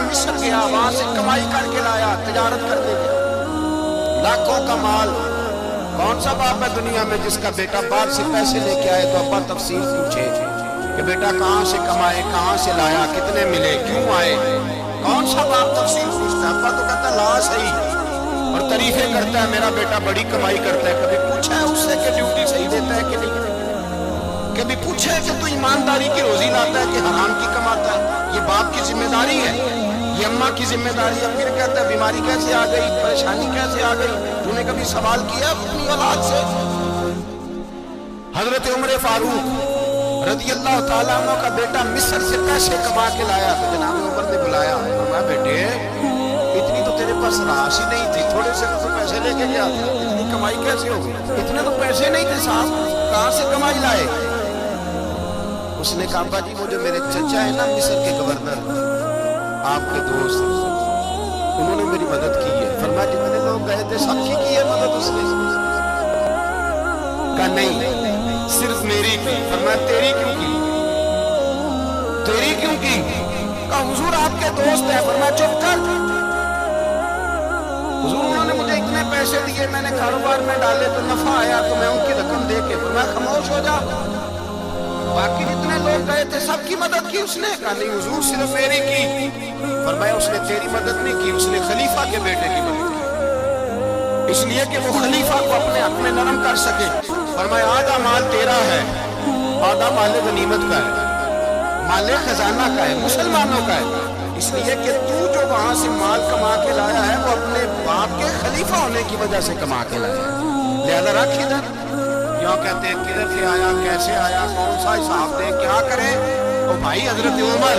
مصر گیا، وہاں سے کمائی کر کے لایا، تجارت کرنے گیا، لاکھوں کا مال۔ کون سا باپ ہے دنیا میں جس کا بیٹا باپ سے پیسے لے کے آئے تو ابا تفصیل پوچھے کہ بیٹا کہاں سے کمائے، کہاں سے لایا، کتنے ملے، کیوں آئے؟ کون سا باپ تفصیل پوچھتا ہے؟ ابا تو کہتا ہے لا صحیح، اور تعریفیں کرتا ہے میرا بیٹا بڑی کمائی کرتا ہے۔ کبھی پوچھا ہے اس سے کہ ڈیوٹی صحیح دیتا ہے کہ نہیں؟ کبھی پوچھا ہے کہ تو ایمانداری کی روزی لاتا ہے کہ حرام کی کماتا ہے؟ یہ باپ کی ذمہ داری ہے، یہ اماں کی ذمہ داری ہے۔ پھر کہتا ہے بیماری کیسے آ گئی، پریشانی کیسے آ گئی؟ تو نے کبھی سوال کیا اپنی اولاد سے؟ حضرت عمر فاروق رضی اللہ تعالیٰ عنہ کا بیٹا مصر سے پیسے کما کے لایا تو جناب عمر نے بلایا، فرمایا بیٹے اتنی تو تیرے پاس راس ہی نہیں تھی، تھوڑے سے تو پیسے لے کے گیا تھا، اتنی کمائی کیسے ہوگی؟ اتنے تو پیسے نہیں تھے صاحب، کہاں سے کمائی لائے؟ اس نے کہا ابا جی وہ جو میرے چچا ہے نا مصر کے گورنر، آپ کے دوست، انہوں نے میری مدد کی ہے۔ فرمایا جتنے لوگ گئے تھے سب کی ہے مدد اس نے؟ کہا نہیں صرف میری کی۔ فرمایا تیری کیوں کی؟ تیری کیوں کی؟ کہا حضور آپ کے دوست ہیں۔ فرمایا چپ کر، حضور انہوں نے مجھے اتنے پیسے دیے، میں نے کاروبار میں ڈالے تو نفع آیا تو میں ان کی رقم دے کے۔ فرمایا خاموش ہو جا، باقی جتنے لوگ گئے تھے سب کی مدد کی اس نے؟ کہا نہیں حضور صرف میری کی۔ فرمایا اس نے تیری مدد نہیں کی، اس نے خلیفہ کے بیٹے کی مدد کی، اس لیے کہ وہ خلیفہ کو اپنے حق میں نرم کر سکے۔ فرمایا آدھا مال تیرا ہے، آدھا مال غنیمت کا ہے، مال خزانہ کا ہے، مسلمانوں کا ہے، اس لیے کہ تو جو وہاں سے مال کما کے لایا ہے وہ اپنے باپ کے خلیفہ ہونے کی وجہ سے کما کے لایا ہے، لہذا رکھ ادھر۔ یوں کہتے ہیں کدھر سے آیا، کیسے آیا، کون سا حساب دے، کیا کرے؟ وہ بھائی حضرت عمر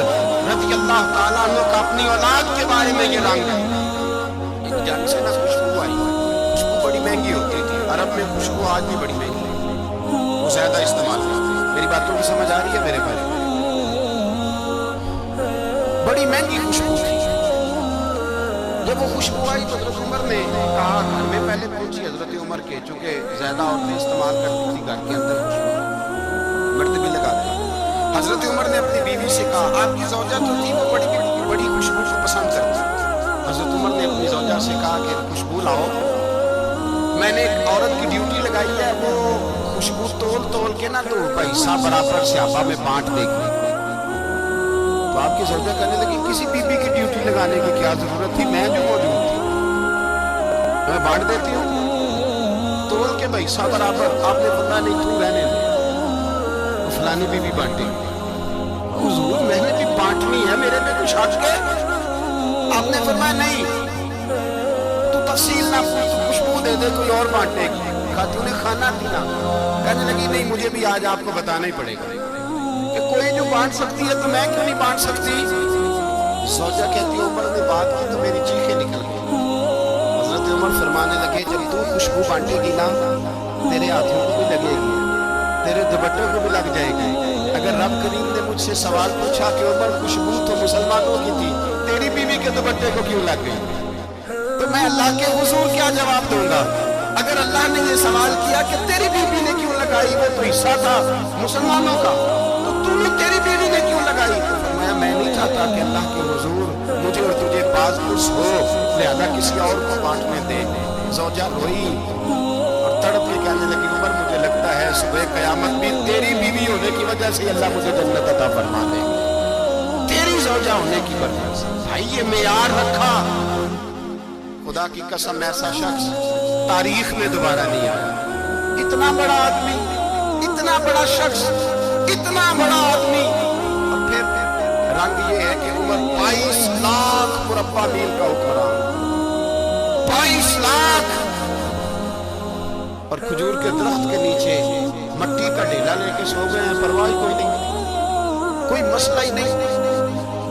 رضی اللہ تعالیٰ عنہ کا اپنی اولاد کے بارے میں یہ رنگ ہے۔ ایک جنگ سے نہ خوشبو آئی، خوشبو بڑی مہنگی ہوتی تھی، عرب میں خوشبو آج بھی بڑی مہنگی ہے، وہ زیادہ استعمال کرتے ہیں۔ میری باتوں کی سمجھ آ رہی ہے میرے بارے میں؟ بڑی مہنگی خوشبو تھی۔ جب وہ خوشبو آئی تو حضرت عمر نے کہا، گھر میں پہلے پہنچی حضرت عمر کے، چونکہ زیادہ عورتیں استعمال کرتی تھی گھر کے اندر خوشبو، مرتبے لگاتے ہیں۔ حضرت عمر نے اپنی بیوی سے کہا، آپ کی زوجہ تو تھی وہ بڑی خوشبو کو پسند کرتی۔ حضرت عمر نے اپنی زوجہ سے کہا کہ خوشبو لاؤ، میں نے ایک عورت کی ڈیوٹی لگائی ہے، وہ خوشبو تول کے نا تو پیسہ برابر صحابہ میں بانٹ دے گی۔ تو آپ کی زوجہ کہنے لگی کسی بی بی کی ڈیوٹی لگانے کی کیا ضرورت تھی، میں جو موجود تھی میں بانٹ دیتی ہوں تول کے پیسہ برابر۔ آپ نے پتا نہیں تو رہنے دے، فلانی بی بی بانٹے۔ حضور میں نے بھی بانٹنی ہے، میرے پہ کچھ حق ہے؟ آپ نے فرمایا نہیں، تو تفصیل نہ پوچھ، تو خوشبو دے دے، کوئی اور بانٹے گی۔ خاتون نے کھانا پینا، کہنے لگی نہیں مجھے بھی آج آپ کو بتانا ہی پڑے گا کہ کوئی جو بانٹ سکتی ہے تو میں کیوں نہیں بانٹ سکتی؟ زوجہ کہتی ہے عمر نے بات کی تو میری چیخیں نکل گئی۔ حضرت عمر فرمانے لگے جب تو خوشبو بانٹے گی نا تیرے ہاتھوں کو بھی لگے گی، تیرے دوپٹوں کو بھی لگ جائے گی۔ اگر رب کریم نے مجھ سے سوال پوچھا کہ عمر خوشبو تو مسلمانوں کی تھی، تیری بیوی کے دوپٹے کو کیوں لگ گئی، تو میں اللہ کے حضور کیا جواب دوں گا؟ اگر اللہ نے یہ سوال کیا کہ تیری بیوی نے کیوں لگائی، وہ تو حصہ تھا مسلمانوں کا، تو تو نے تیری بیوی نے کیوں لگائی؟ تو فرمایا میں نہیں چاہتا کہ اللہ کے حضور مجھے اور تجھے باز پرس ہو، لہذا کسی اور کو بانٹنے دے۔ زوجہ روئی اور تڑپ کے کہنے لگی عمر مجھے لگتا ہے صبح قیامت بھی تیری بیوی ہونے کی وجہ سے اللہ مجھے جنت عطا فرما دے گا، تیری زوجہ ہونے کی وجہ سے۔ بھائی یہ معیار رکھا، خدا کی قسم ایسا شخص تاریخ میں دوبارہ نہیں آیا۔ اتنا بڑا آدمی، اتنا بڑا شخص، اتنا بڑا آدمی، اور پھر رنگ یہ ہے کہ عمر 22 لاکھ مربع میل کا حکمران، 22 لاکھ، اور کھجور کے درخت کے نیچے مٹی کا ڈھیلا لے کے سو گئے ہیں، پرواہ کوئی نہیں، کوئی مسئلہ ہی نہیں۔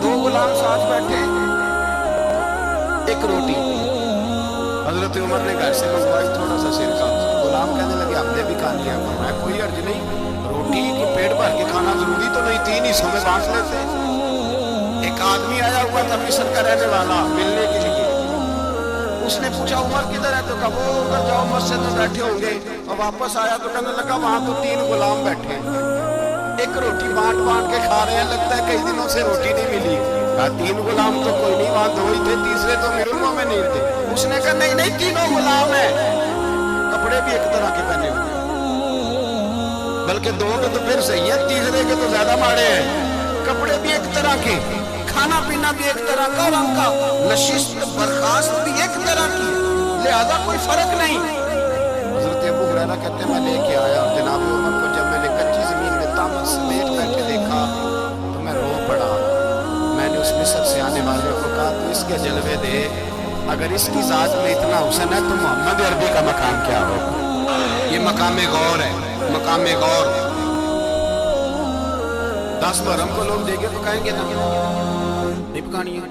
2 غلام ساتھ بیٹھے، ایک روٹی، حضرت عمر نے گھر سے منگوائی تھوڑا سا سرکہ، غلام کہنے لگے ہم نے بھی کھا لیا۔ فرمایا کوئی عرض نہیں، روٹی کو پیٹ بھر کے کھانا ضروری تو نہیں، 3 حصوں میں بانٹ لیتے۔ ایک آدمی آیا ہوا تھا مصر کا رہنے والا ملنے کے لیے، اس نے پوچھا عمر کدھر ہے، تو کہا وہ ادھر جاؤ مسجد میں بیٹھے ہوں گے، اور واپس آیا تو کہنے لگا وہاں تو 3 غلام بیٹھے، ایک روٹی بانٹ کے کھا رہے ہیں، لگتا ہے کئی دنوں سے روٹی نہیں ملی۔ کہا 3 غلام تو کوئی نہیں، وہاں 2 ہی تھے، تیسرے تو امیر المومنین تھے۔ اس نے کہا نہیں نہیں، 3 غلام ہیں، کپڑے بھی ایک طرح کے پہنے ہوئے، بلکہ 2 کے تو پھر صحیح ہے، تیسرے کے تو زیادہ ماڑے ہیں۔ کپڑے بھی ایک طرح کے، کھانا پینا بھی ایک طرح کا، اور ان کا نشست برخاست بھی ایک طرح کی، لہذا کوئی فرق نہیں۔ حضرت ابو ہریرہ کہتے ہیں میں لے کے آیا، اور جناب عمر کو جب میں نے کچی زمین میں تامت سمیٹ کر کے دیکھا تو میں رو پڑا۔ میں نے اس مصر سے آنے والے کو کہا تو اس کے جلوے دے، اگر اس کی ذات میں اتنا حسن ہے تو محمد عربی کا مقام کیا ہوگا؟ یہ مقام غور ہے، مقام غور۔ 10 محرم کو لوگ دیکھے پکائیں گے نا، نہیں پکانی ہے،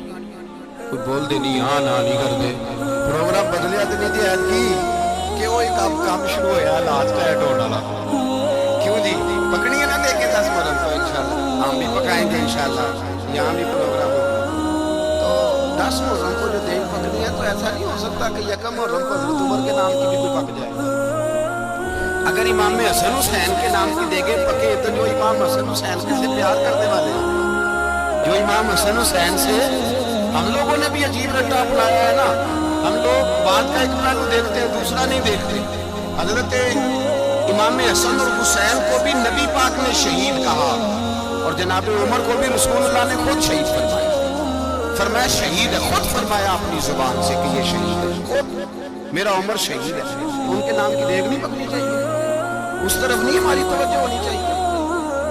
کوئی بول دے نہیں، ہاں نہ نہیں کر دے، پروگرام بدلیا تو نہیں دیا کی کہ وہ ایک کام شروع ہوا لاج ٹائٹ ہونے والا، کیوں جی پکڑی ہے نا لے کے 10 محرم کو انشاءاللہ ہم بھی پکائیں گے، انشاءاللہ یہاں بھی پروگرام ہوگا۔ تو 10 محرم کو جو دیکھ پکڑی ہے تو ایسا نہیں ہو سکتا کہ یکم محرم کو حضرت عمر کے نام کی بھی کوئی پک جائے۔ اگر امام حسن حسین کے نام کی دیگیں پکے تو جو امام حسن حسین سے پیار کرنے والے ہیں، جو امام حسن حسین سے ہم لوگوں نے بھی عجیب رٹا اپنایا ہے نا، ہم لوگ بات کا ایک پہلو دیکھتے ہیں دوسرا نہیں دیکھتے۔ حضرت امام حسن اور حسین کو بھی نبی پاک نے شہید کہا، اور جناب عمر کو بھی رسول اللہ نے خود شہید فرمایا، فرمایا شہید ہے، خود فرمایا اپنی زبان سے کہ یہ شہید ہے، خود میرا عمر شہید ہے۔ ان کے نام کی دیگ نہیں پکنی چاہیے، اس طرف نہیں ہماری توجہ ہونی چاہیے۔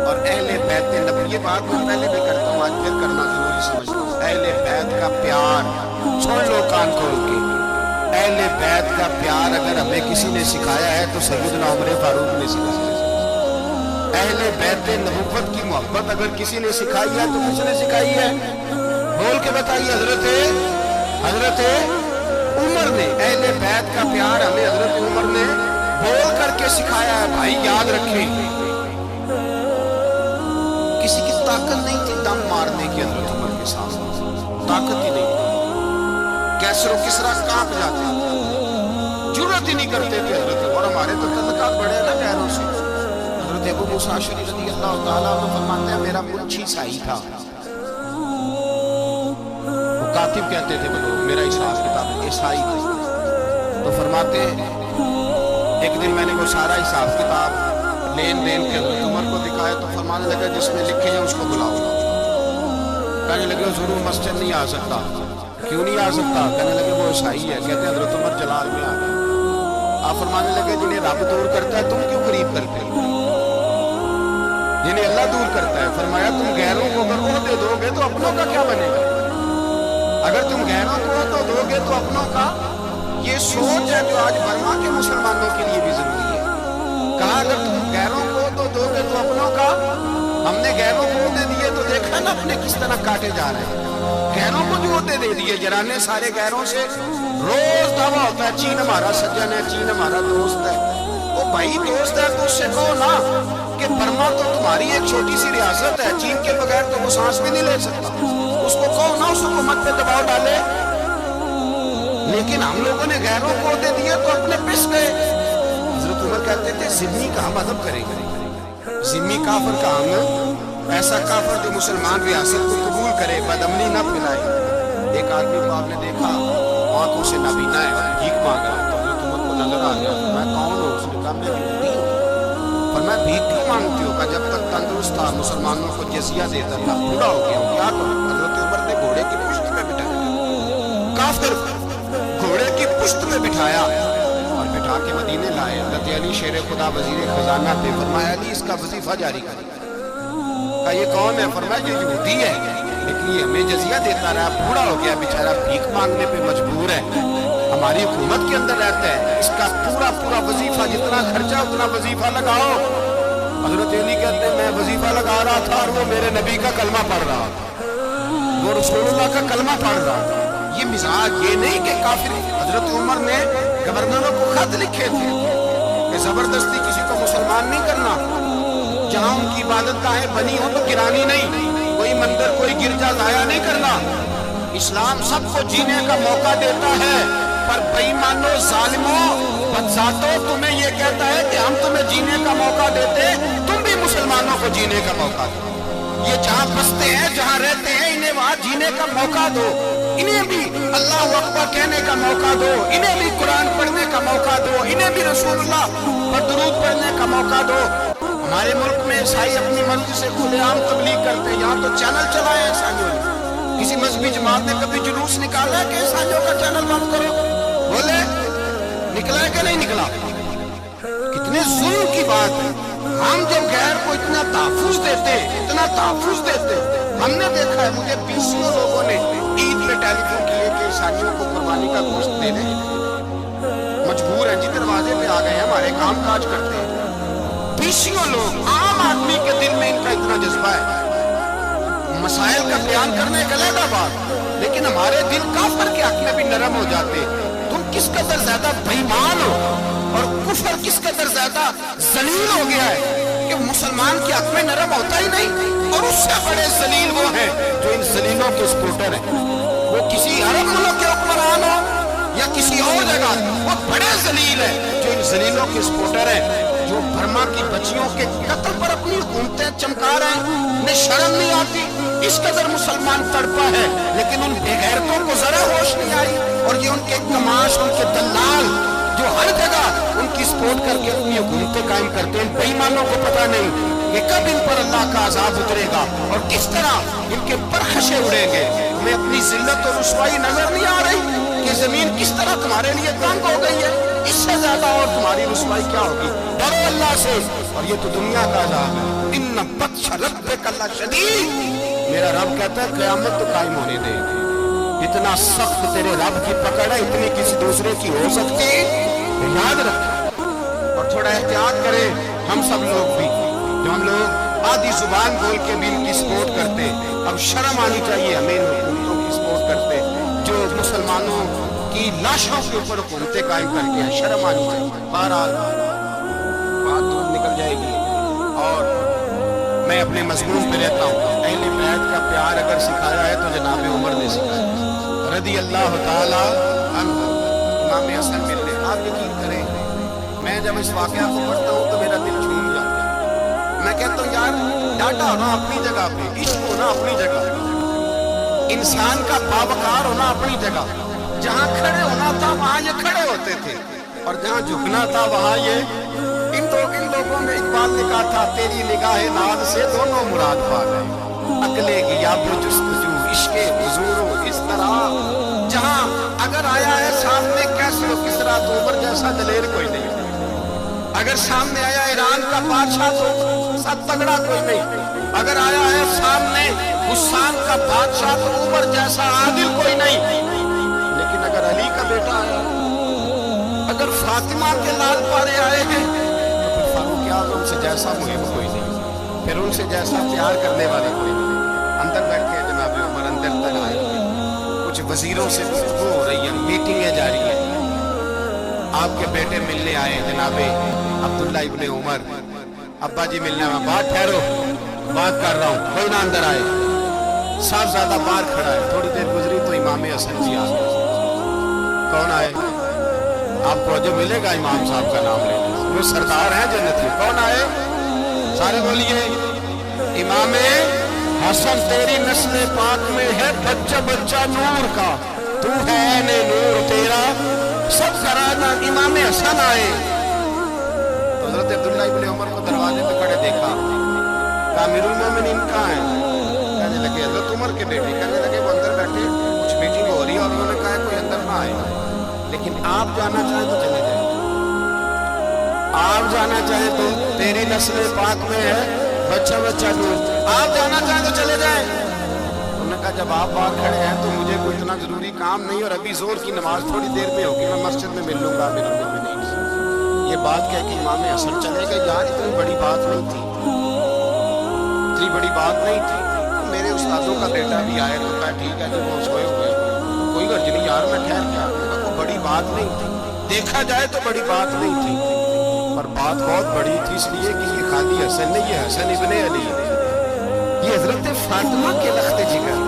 اور اہل بیت نبی، یہ بات میں پہلے بھی کرتا ہوں آج پھر کرنا ضروری سمجھتا ہوں، اہل بیت کا پیار سن لو کان کھول کے، اہل بیت کا پیار اگر ہمیں کسی نے سکھایا ہے تو سیدنا عمر فاروق نے سکھایا ہے۔ اہل بیت نبوت کی محبت اگر کسی نے سکھائی ہے تو کس نے سکھائی ہے؟ بول کے بتائیے، حضرت عمر نے۔ اہل بیت کا پیار ہمیں حضرت عمر نے بول کر کے سکھایا ہے۔ بھائی یاد رکھیں، کسی کی طاقت نہیں تھی دم مارنے کی حضرت عمر کے ساتھ، طاقت ہی نہیں تھی، کیسر و کسرا کانپ جاتے تھے، جرات ہی نہیں کرتے تھے حضرت۔ اور ہمارے تو تعلقات بڑے نا غیروں سے۔ حضرت ابو موسیٰ اشعری رضی اللہ تعالیٰ عنہ فرماتے ہیں میرا منشی عیسائی تھا، وہ کاتب کہتے تھے وہ لوگ، میرا حساب کتاب عیسائی تھا۔ تو فرماتے ہیں ایک دن میں نے وہ سارا حساب کتاب لین دین کے حضرت عمر کو دکھایا تو فرمانے لگا جس میں لکھے ہیں اس کو بلاؤ۔ کہنے لگے ضرور مسجد نہیں آ سکتا، کیوں نہیں آ سکتا؟ کہنے لگے وہ عیسائی ہے۔ کہتے ہیں حضرت عمر جلال میں آ گئے۔ آپ فرمانے لگے جنہیں رب دور کرتا ہے تم کیوں قریب کرتے ہو؟ جنہیں اللہ دور کرتا ہے، فرمایا تم غیروں کو اگر عہدے دو گے تو اپنوں کا کیا بنے گا؟ اگر تم غیروں کو عہدہ دو گے تو اپنوں کا، یہ سوچ ہے جو آج برما کے مسلمانوں کے لیے بھی ضروری ہے۔ کہا اگر تم غیروں کو عہدہ دو گے تو اپنوں کا، ہم نے غیروں کو عہدے دیے تو دیکھا نا اپنے کس طرح کاٹے جا رہے ہیں۔ غیروں کو جو عہدے دے دیے، جرانے سارے غیروں سے روز دعویٰ ہوتا ہے چین ہمارا سجن ہے، چین ہمارا دوست ہے۔ وہ بھائی دوست ہے تو اس سے کہو نا کہ برما تو تمہاری ایک چھوٹی سی ریاست ہے، چین کے بغیر تو وہ سانس بھی نہیں لے سکتا، اس کو کہو نا اس حکومت پہ دباؤ ڈالے۔ لیکن ہم لوگوں نے غیروں کو عہدے دیے تو اپنے پس گئے۔ حضرت عمر کہتے تھے ذمہ کا ہم ادب کریں گے، ذمہ کافر کا ہم، ایسا کافر جو مسلمان ریاست کو قبول کرے، بدامنی نہ پھیلائے۔ ایک آدمی کو آپ نے دیکھا آنکھوں سے نابینا ہے اور بھیک مانگ رہا ہے، تو حضرت عمر کو نظر آ گیا، میں کون ہوں؟ اس نے کہا میں یہودی ہوں۔ پر میں بھیک کیوں مانگتی ہوں؟ کہ جب تک تندرست تھا مسلمانوں کو جزیہ دیتا تھا، بوڑھا ہو گیا ہوں کیا کروں؟ حضرت عمر نے گھوڑے کی پشت میں بٹھایا، کافر گھوڑے کی پشت میں بٹھایا اور بٹھا کے مدینے لائے۔ حضرت علی شیر خدا وزیر خزانہ تھے، فرمایا علی اس کا وظیفہ جاری کر۔ کہا یہ کون ہے؟ فرمایا یہ یہودی ہے لیکن یہ ہمیں جزیہ دیتا رہا، بوڑھا ہو گیا بیچارہ، بھیک مانگنے پہ مجبور ہے، ہماری حکومت کے اندر رہتا ہے، اس کا پورا وظیفہ جتنا خرچہ اتنا وظیفہ لگاؤ۔ حضرت علی کہتے ہیں میں وظیفہ لگا رہا تھا اور وہ میرے نبی کا کلمہ پڑھ رہا تھا، وہ رسول اللہ کا کلمہ پڑھ رہا تھا۔ یہ مزاج یہ نہیں کہ کافر۔ حضرت عمر نے گورنروں کو خط لکھے تھے کہ زبردستی کسی کو مسلمان نہیں کرنا، جہاں ان کی عبادت گاہیں بنی ہوں تو گرانی نہیں، کوئی مندر کوئی گرجا ضائع نہیں کرنا۔ اسلام سب کو جینے کا موقع دیتا ہے، پر بے ایمانوں ظالموں بدذاتوں تمہیں یہ کہتا ہے کہ ہم تمہیں جینے کا موقع دیتے، تم بھی مسلمانوں کو جینے کا موقع دو۔ یہ جہاں بستے ہیں جہاں رہتے ہیں انہیں وہاں جینے کا موقع دو، انہیں بھی اللہ اکبر کہنے کا موقع دو، انہیں بھی قرآن پڑھنے کا موقع دو، انہیں بھی رسول اللہ پر درود پڑھنے کا موقع دو۔ ہمارے ملک میں عیسائی اپنی مرضی سے کھلے عام تبلیغ کرتے ہیں، یہاں تو چینل چلائے ہیں عیسائیوں نے۔ کسی مذہبی جماعت نے کبھی جلوس نکالا ہے کہ عیسائیوں کا چینل بند کرو؟ بولے نکلا ہے کہ نہیں نکلا؟ کتنے ظلم کی بات ہے۔ ہم جب غیر کو اتنا تحفظ دیتے، اتنا تحفظ دیتے، ہم نے دیکھا ہے مجھے 20 لوگوں نے عید پہ ٹیلی فون کیے کہ عیسائیوں کو قربانی کا گوشت دے دیں، مجبور ہیں جی، دروازے پہ آ گئے ہیں، ہمارے کام کاج کرتے ہیں۔ 20 لوگ، عام آدمی کے دل میں ان کا اتنا جذبہ ہے، مسائل کا بیان کرنے کا علیحدہ بات، لیکن ہمارے دل کافر کے حق میں بھی نرم ہو جاتے۔ تم کس قدر زیادہ بےایمان ہو اور کفر کس قدر زیادہ ذلیل ہو گیا ہے کہ مسلمان کے حق میں نرم ہوتا ہی نہیں، اور اس سے بڑے ذلیل وہ ہیں جو ان ذلیلوں کے سپورٹر ہیں۔ وہ کسی عرب ملک کے حکمران ہو یا کسی اور جگہ، وہ بڑے ذلیل ہیں جو ان ذلیلوں کے سپورٹر ہیں، جو برما کی بچیوں کے قتل پر اپنی حکومتیں چمکا رہے ہیں۔ انہیں شرم نہیں آتی، اس قدر مسلمان تڑپا ہے، لیکن ان بے غیرتوں کو ذرا ہوش نہیں آئی، اور یہ ان کے کماش، ان کے دلال جو ہر جگہ ان کی سپورٹ کر کے اپنی حکومتیں قائم کرتے ہیں، ان بے ایمانوں کو پتہ نہیں کہ کب ان پر اللہ کا عذاب اترے گا اور کس طرح ان کے پرخشے اڑیں گے۔ ہمیں اپنی ذلت اور رسوائی نظر نہیں آ رہی کہ زمین کس طرح تمہارے لیے تنگ ہو گئی ہے؟ اس سے زیادہ اور تمہاری رسوائی کیا ہوگی؟ ڈرو اللہ سے، اور یہ تو دنیا کا عذاب ہے۔ ان بطش ربک لشدید، میرا رب کہتا ہے قیامت تو قائم ہونے دے، اتنا سخت تیرے رب کی پکڑ ہے، اتنی کسی دوسرے کی ہو سکتی؟ یاد رکھ اور تھوڑا احتیاط کریں ہم سب لوگ بھی، جو ہم لوگ آدھی زبان بول کے بھی ان کی سپورٹ کرتے، اب شرم آنی چاہیے ہمیں ان حکومتوں کی سپورٹ کرتے جو مسلمانوں کی لاشوں کے اوپر حکومتیں قائم کر کے ہیں، شرم آنی چاہیے۔ بہرحال بات دور نکل جائے گی، اور میں اپنے مضمون پہ رہتا ہوں۔ اہل بیت کا پیار اگر سکھایا ہے تو جناب عمر نے سکھایا رضی اللہ تعالی عنہ۔ امام حسن ملنے، آپ یقین کریں میں جب اس واقعہ کو پڑھتا ہوں تو میرا دل جھوم جاتا ہے۔ میں کہتا ہوں یار ڈاٹا ہونا اپنی جگہ پہ، عشق ہونا اپنی جگہ، انسان کا باوقار ہونا اپنی جگہ، جہاں کھڑے ہونا تھا وہاں یہ کھڑے ہوتے تھے، اور جہاں جھکنا تھا وہاں یہ۔ ان لوگوں میں اقبال نے کہا تھا تیری نگاہ ناز سے دونوں مراد پا گئے، عقلے غیاب و جستجو عشق حضور و اس طرح، جہاں اگر آیا ہے سامنے کیسر و کسرا تو عمر جیسا دلیر کوئی نہیں، اگر سامنے آیا ایران کا بادشاہ تو سب تگڑا کوئی نہیں، اگر آیا ہے سامنے حسان کا بادشاہ تو عمر جیسا عادل کوئی نہیں، لیکن اگر علی کا بیٹا آیا، اگر فاطمہ کے لال پارے آئے ہیں تو پھر فاروق اعظم سے جیسا محب کوئی نہیں، پھر ان سے جیسا پیار کرنے والا کوئی نہیں۔ اندر بیٹھے جناب عمر، اندر تک آئے، کچھ وزیروں سے گفتگو ہو رہی ہے، میٹنگیں جاری ہیں، آپ کے بیٹے ملنے آئے جناب عبداللہ ابن عمر، ابا جی ملنے آئے، بات ٹھہرو بات کر رہا ہوں، کوئی نہ اندر آئے۔ صاحبزادہ باہر کھڑا ہے، تھوڑی دیر گزری تو امام حسن جی آ گئے۔ کون آئے؟ آپ کو جو ملے گا امام صاحب کا نام لینا، وہ سردار ہیں جنت میں۔ کون آئے؟ سارے بولیے امام حسن، تیری نسل پاک میں ہے بچہ بچہ نور کا، تو ہے عین نور تیرا سب کرانا۔ امام حسن آئے، حضرت عبداللہ ابن عمر کو دروازے پہ کھڑے دیکھا، کہا امیر المومنین کہاں ہیں؟ کہنے لگے حضرت عمر کے بیٹے، کہنے لگے وہ اندر بیٹھے، کچھ میٹنگ ہو رہی ہے، اور انہوں نے کہا کوئی اندر نہ آئے، لیکن آپ جانا چاہیں تو چلے جائیں، آپ جانا چاہیں تو تیری نسل پاک میں ہے بچہ بچہ نور، آپ جانا چاہیں تو چلے جائیں۔ انہوں نے کہا جب آپ باہر کھڑے ہیں تو مجھے کوئی اتنا ضروری کام نہیں، اور ابھی زور کی نماز تھوڑی دیر میں ہوگی، میں مسجد میں مل لوں گا امیر المومنین سے۔ یہ بات کہہ کے امام حسن چلے گئے۔ یار اتنی بڑی بات نہیں تھی، اتنی بڑی بات نہیں تھی۔ میرے استادوں کا بیٹا بھی آئے تو کہا ٹھیک ہے جب وہ سوئے ہوئے، کوئی غرض نہیں یار، میں ٹھہر گیا، کوئی بڑی بات نہیں تھی، دیکھا جائے تو بڑی بات نہیں تھی، پر بات بہت بڑی تھی، اس لیے کہ یہ خالی حسن نہیں، یہ حسن ابن علی ہے، یہ حضرت فاطمہ کے لخت جگر۔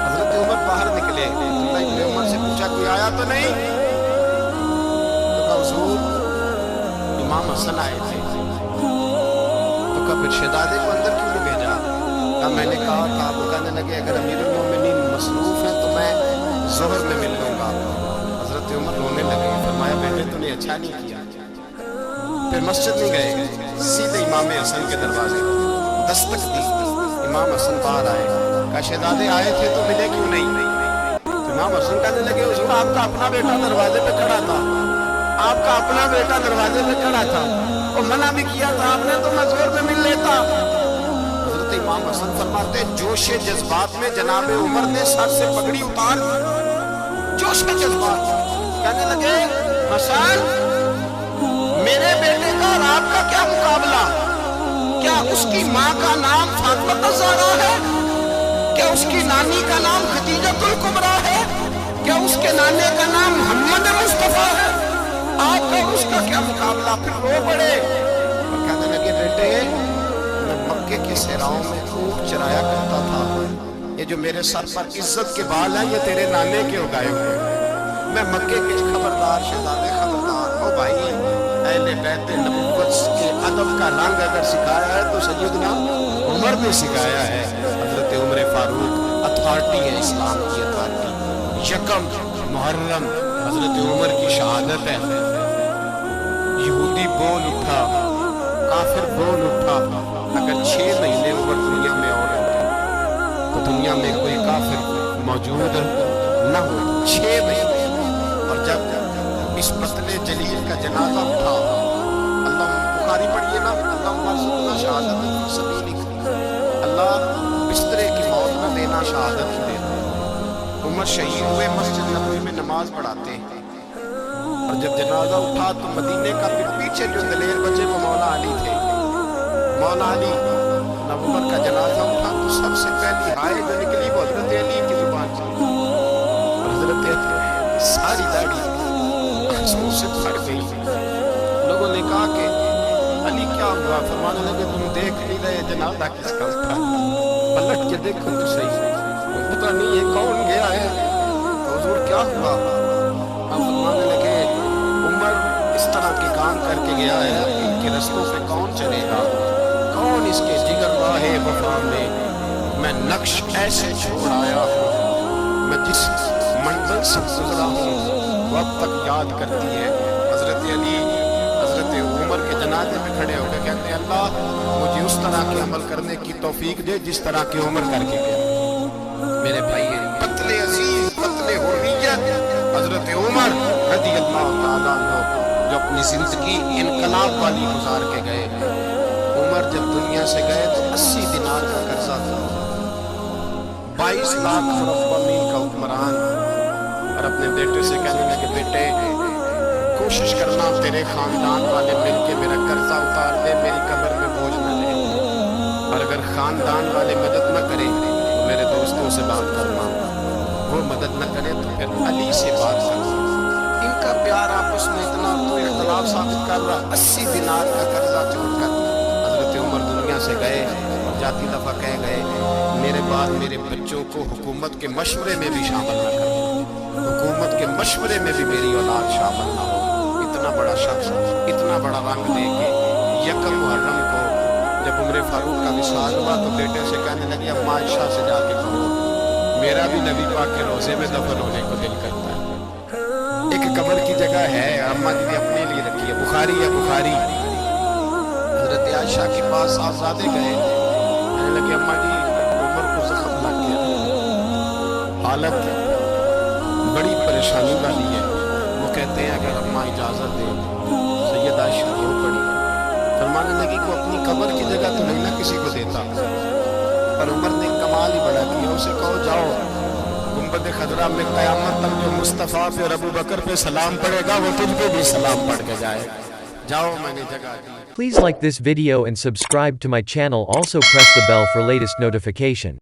حضرت عمر باہر نکلے، عبداللہ ابن عمر سے پوچھا کوئی آیا تو نہیں؟ تو کہا حضور امام حسن آئے تھے۔ تو کہا پھر شہزادے کو اندر کیوں نہیں بھیجا؟ کہا میں نے کہا تھا، وہ کہنے لگے اگر امیر المومنین مصروف ہیں تو میں ظہر میں مل لوں گا. حضرت عمر رونے لگے. فرمایا بیٹے تو نے اچھا نہیں کیا. پھر مسجد میں گئے, سیدھے امام حسن کے دروازے دستک دی. امام حسن باہر آئے, کہا شہزادے آئے تھے تو ملے کیوں نہیں؟ امام حسن کہنے لگے حضور آپ کا اپنا بیٹا دروازے پہ کھڑا تھا, آپ کا اپنا بیٹا دروازے پہ کھڑا تھا, اور منع بھی کیا تھا آپ نے تو میں ظہر میں مل لیتا. حضرت امام حسن فرماتے جوش جذبات میں جناب عمر نے سر سے پگڑی اتار دی. جوش کے جذبات کہنے لگے حسن میرے بیٹے کا اور آپ کا کیا مقابلہ؟ کیا اس کی ماں کا نام فاطمہ الزہرا ہے؟ کیا اس کی نانی کا نام خدیجۃ الکبریٰ ہے؟ کیا اس کے نانے کا نام محمد مصطفیٰ ہے؟ آپ کا اس کا کیا مقابلہ؟ پھر رو پڑے اور کہنے لگے بیٹے میں مکے کے صحراؤں میں اونٹ چرایا کرتا تھا, یہ جو میرے سر پر عزت کے بال ہیں یہ تیرے نانے کے اگائے ہوئے. میں مکے کے خبردار شہزادے خبردار. او بھائی اہل بیت نبوت کے ادب کا رنگ اگر سکھایا ہے تو سیدنا عمر نے سکھایا ہے. حضرت عمر فاروق اتھارٹی ہے, اسلام کی اتھارٹی. یکم محرم حضرت عمر کی شہادت ہے. یہودی بول اٹھا, کافر بول اٹھا, اگر 6 مہینے عمر دنیا میں اور رہتے تو دنیا میں کوئی کافر موجود نہ ہو. 6 مہینے. اور جب اس پتلے جلیل کا جنازہ اٹھا, اللہ بخاری پڑھیے نا, اللہ مرزقنا شہادت سبیلک, اللہ بسترے کی موت نہ دینا, شہادت ہی دینا. عمر شہید ہوئے, مسجد نبوی میں نماز پڑھاتے ہیں, اور جب جنازہ اٹھا تو مدینے کا پھر پیچھے جو دلیر بچے وہ مولا علی تھے. مولا علی عمر کا جنازہ اٹھا تو سب سے پہلی ہائے جو نکلی وہ حضرت علی کی زبان سے, اور حضرت علی ساری داڑھی آنسوں سے بھر گئی. لوگوں نے کہا کہ علی کیا ہوا؟ فرمانے لگے تم دیکھ نہیں رہے جنازہ کس کا اٹھا؟ پلٹ کے دیکھو تو صحیح, پتہ نہیں یہ کون گیا ہے. تو حضور کیا ہوا؟ فرمانے لگے عمر اس طرح کے کام کر کے گیا ہے, ان کے رستوں پہ کون چلے گا؟ کون اس کے جگر راہ وفا میں میں نقش ایسے چھوڑ آیا ہوں, میں جس منزل سے گزرا ہوں وہ اب تک یاد کرتی ہے. حضرت علی حضرت عمر کے جنازے میں کھڑے ہو کے کہتے ہیں اللہ مجھے اس طرح کے عمل کرنے کی توفیق دے جس طرح کی عمر کر کے گیا. میرے بھائی پتلے عزیز پتلے حریت حضرت عمر رضی اللہ تعالیٰ عنہ جو اپنی زندگی انقلاب والی گزار کے گئے. عمر جب دنیا سے گئے تو 80 دینار کا قرضہ تھا. 22 لاکھ مربع میل کا حکمران, اور اپنے بیٹے سے کہنے لگے بیٹے کوشش کرنا تیرے خاندان والے مل کے میرا قرضہ اتار دے, میری قبر میں بوجھ نہ لے, اور اگر خاندان والے مدد نہ کریں تو میرے دوستوں سے بات کرنا, وہ مدد نہ کریں تو پھر علی سے بات کرنا. ان کا پیار آپس میں اتنا تو اختلاف ثابت کر رہا. 80 دینار کا قرضہ چھوڑ کر حضرت عمر دنیا سے گئے, اور جاتی دفعہ کہہ گئے میرے بعد میرے بچوں کو حکومت کے مشورے میں بھی شامل نہ کریں, حکومت کے مشورے میں بھی میری اولاد شامل نہ ہو. اتنا بڑا شخص اتنا بڑا رنگ دے کے یکم محرم کو جب عمر فاروق کا وصال ہوا تو بیٹے سے کہنے لگے اما عائشہ سے جا کے کہو میرا بھی نبی پاک کے روضے میں دفن ہونے کو دل کرتا ہے. ایک قبر کی جگہ ہے اما جی نے اپنے لیے رکھی ہے, بخاری ہے بخاری. حضرت عائشہ کے پاس آزادے گئے, کہنے لگے اما جی عمر کو زخم لگ گیا, حالت بڑی پریشانی والی ہے. وہ کہتے ہیں اگر اماں اجازت دے سید عائشہ رو پڑی. فرمانے لگی کو اپنی قبر کی جگہ تو نہیں نہ کسی کو دیتا, پر عمر نے کمال ہی بڑا کیا. اسے کہو جاؤ گنبد خضرا میں قیامت تک جو مصطفیٰ پہ اور ابو بکر پہ سلام پڑے گا وہ تجھ پہ بھی سلام پڑھ کے جائے. جاؤ میں نے جگہ دی. Please like this video and subscribe to my channel. Also press the bell for latest notification.